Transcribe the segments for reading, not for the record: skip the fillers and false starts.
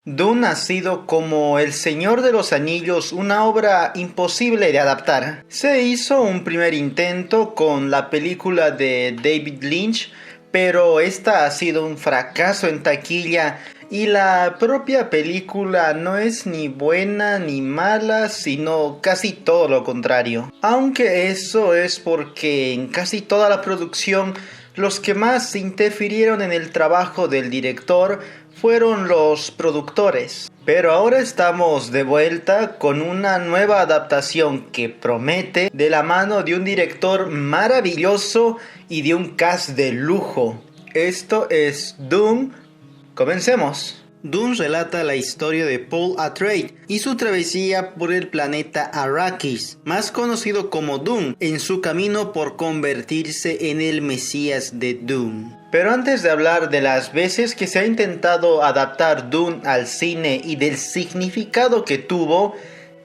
Dune ha sido como El Señor de los Anillos, una obra imposible de adaptar. Se hizo un primer intento con la película de David Lynch, pero esta ha sido un fracaso en taquilla y la propia película no es ni buena ni mala, sino casi todo lo contrario. Aunque eso es porque en casi toda la producción los que más interfirieron en el trabajo del director fueron los productores. Pero ahora estamos de vuelta con una nueva adaptación que promete, de la mano de un director maravilloso y de un cast de lujo. Esto es Dune. Comencemos. Dune relata la historia de Paul Atreides y su travesía por el planeta Arrakis, más conocido como Dune, en su camino por convertirse en el Mesías de Dune. Pero antes de hablar de las veces que se ha intentado adaptar Dune al cine y del significado que tuvo,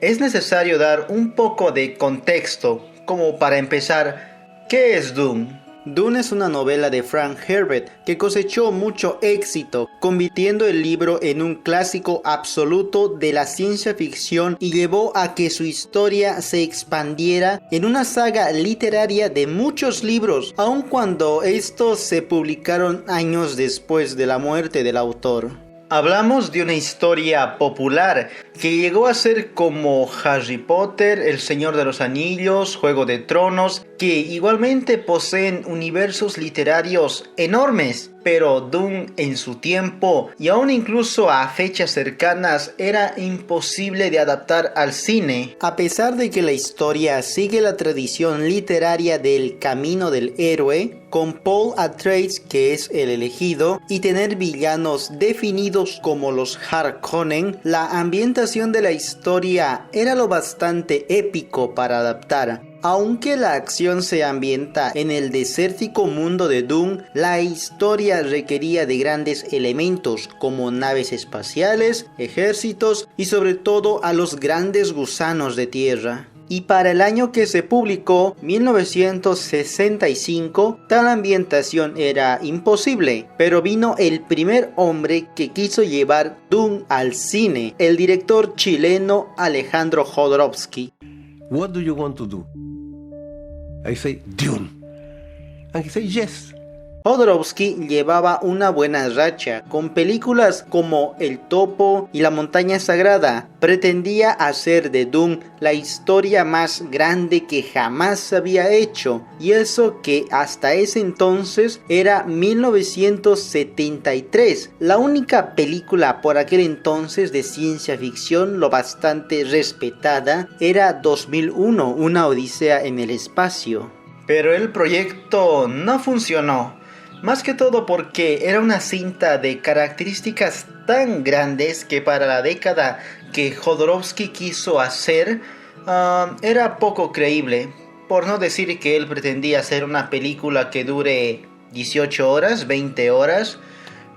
es necesario dar un poco de contexto, como para empezar, ¿qué es Dune? Dune es una novela de Frank Herbert que cosechó mucho éxito, convirtiendo el libro en un clásico absoluto de la ciencia ficción y llevó a que su historia se expandiera en una saga literaria de muchos libros, aun cuando estos se publicaron años después de la muerte del autor. Hablamos de una historia popular que llegó a ser como Harry Potter, El Señor de los Anillos, Juego de Tronos, que igualmente poseen universos literarios enormes, pero Dune en su tiempo y aún incluso a fechas cercanas era imposible de adaptar al cine. A pesar de que la historia sigue la tradición literaria del camino del héroe, con Paul Atreides, que es el elegido, y tener villanos definidos como los Harkonnen, la ambientación de la historia era lo bastante épico para adaptar. Aunque la acción se ambienta en el desértico mundo de Dune, la historia requería de grandes elementos como naves espaciales, ejércitos y sobre todo a los grandes gusanos de tierra. Y para el año que se publicó, 1965, tal ambientación era imposible, pero vino el primer hombre que quiso llevar Dune al cine, el director chileno Alejandro Jodorowsky. What do you want to do? I say Dune, and he say yes. Jodorowsky llevaba una buena racha con películas como El Topo y La Montaña Sagrada. Pretendía hacer de Dune la historia más grande que jamás había hecho, y eso que hasta ese entonces era 1973, la única película por aquel entonces de ciencia ficción lo bastante respetada era 2001, Una Odisea en el Espacio. Pero el proyecto no funcionó. Más que todo porque era una cinta de características tan grandes que para la década que Jodorowsky quiso hacer, era poco creíble. Por no decir que él pretendía hacer una película que dure 18 horas, 20 horas.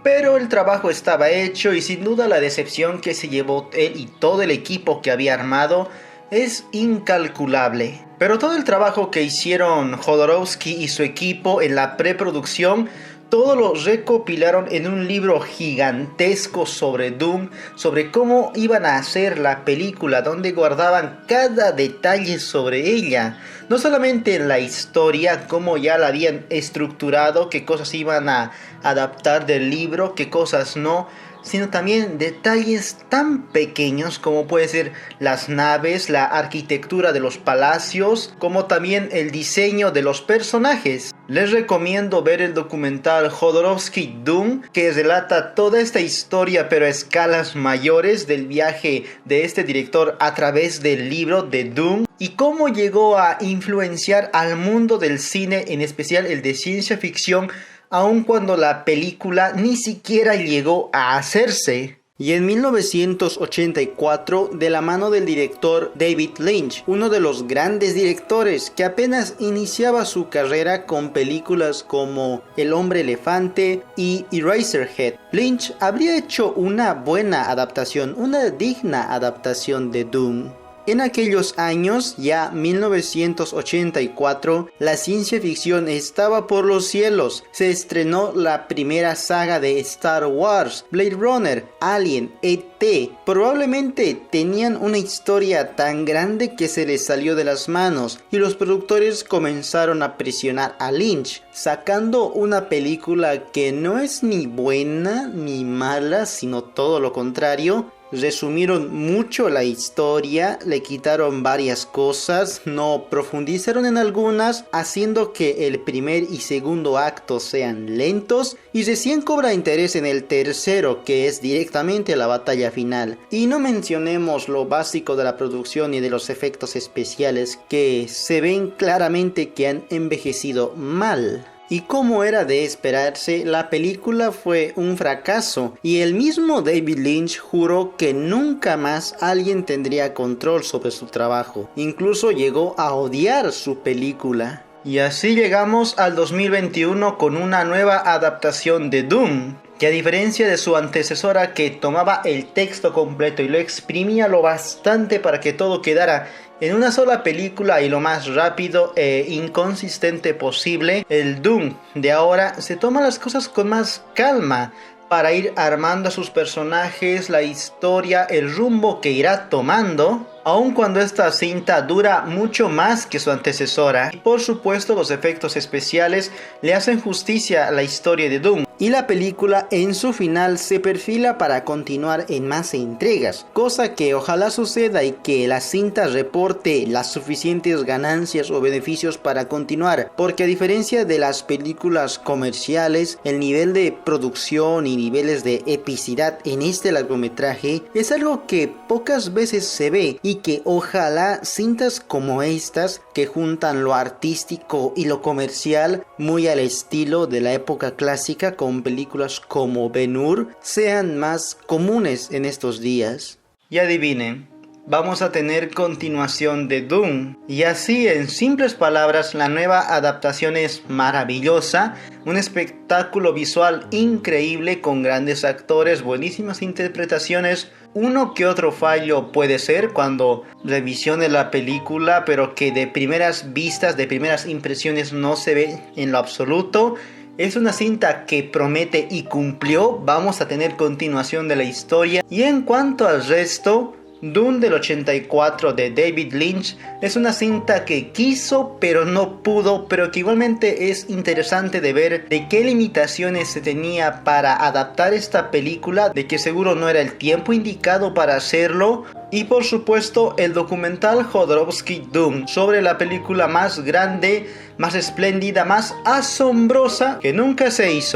Pero el trabajo estaba hecho y sin duda la decepción que se llevó él y todo el equipo que había armado es incalculable. Pero todo el trabajo que hicieron Jodorowsky y su equipo en la preproducción, todo lo recopilaron en un libro gigantesco sobre Dune, sobre cómo iban a hacer la película, donde guardaban cada detalle sobre ella. No solamente en la historia, cómo ya la habían estructurado, qué cosas iban a adaptar del libro, qué cosas no, sino también detalles tan pequeños como puede ser las naves, la arquitectura de los palacios, como también el diseño de los personajes. Les recomiendo ver el documental Jodorowsky Dune, que relata toda esta historia pero a escalas mayores del viaje de este director a través del libro de Dune y cómo llegó a influenciar al mundo del cine, en especial el de ciencia ficción, aun cuando la película ni siquiera llegó a hacerse. Y en 1984, de la mano del director David Lynch, uno de los grandes directores que apenas iniciaba su carrera con películas como El Hombre Elefante y Eraserhead, Lynch habría hecho una buena adaptación, una digna adaptación de Dune. En aquellos años, ya 1984, la ciencia ficción estaba por los cielos. Se estrenó la primera saga de Star Wars, Blade Runner, Alien, E.T. Probablemente tenían una historia tan grande que se les salió de las manos y los productores comenzaron a presionar a Lynch, sacando una película que no es ni buena ni mala, sino todo lo contrario. Resumieron mucho la historia, le quitaron varias cosas, no profundizaron en algunas, haciendo que el primer y segundo acto sean lentos y recién cobra interés en el tercero, que es directamente la batalla final. Y no mencionemos lo básico de la producción y de los efectos especiales, que se ven claramente que han envejecido mal. Y como era de esperarse, la película fue un fracaso y el mismo David Lynch juró que nunca más alguien tendría control sobre su trabajo. Incluso llegó a odiar su película. Y así llegamos al 2021 con una nueva adaptación de Dune, que a diferencia de su antecesora, que tomaba el texto completo y lo exprimía lo bastante para que todo quedara en una sola película y lo más rápido e inconsistente posible, el Dune de ahora se toma las cosas con más calma para ir armando a sus personajes, la historia, el rumbo que irá tomando, aun cuando esta cinta dura mucho más que su antecesora. Y por supuesto los efectos especiales le hacen justicia a la historia de Dune. Y la película en su final se perfila para continuar en más entregas, cosa que ojalá suceda y que la cinta reporte las suficientes ganancias o beneficios para continuar, porque a diferencia de las películas comerciales, el nivel de producción y niveles de epicidad en este largometraje es algo que pocas veces se ve, y que ojalá cintas como estas, que juntan lo artístico y lo comercial muy al estilo de la época clásica con películas como Ben-Hur, sean más comunes en estos días. Y adivinen, vamos a tener continuación de Dune. Y así, en simples palabras, la nueva adaptación es maravillosa, un espectáculo visual increíble con grandes actores, buenísimas interpretaciones. Uno que otro fallo puede ser cuando revisione la película, pero que de primeras vistas, de primeras impresiones no se ve en lo absoluto. Es una cinta que promete y cumplió. Vamos a tener continuación de la historia. Y en cuanto al resto, Dune del 84 de David Lynch es una cinta que quiso pero no pudo, pero que igualmente es interesante de ver de qué limitaciones se tenía para adaptar esta película, de que seguro no era el tiempo indicado para hacerlo. Y por supuesto el documental Jodorowsky Dune, sobre la película más grande, más espléndida, más asombrosa que nunca se hizo.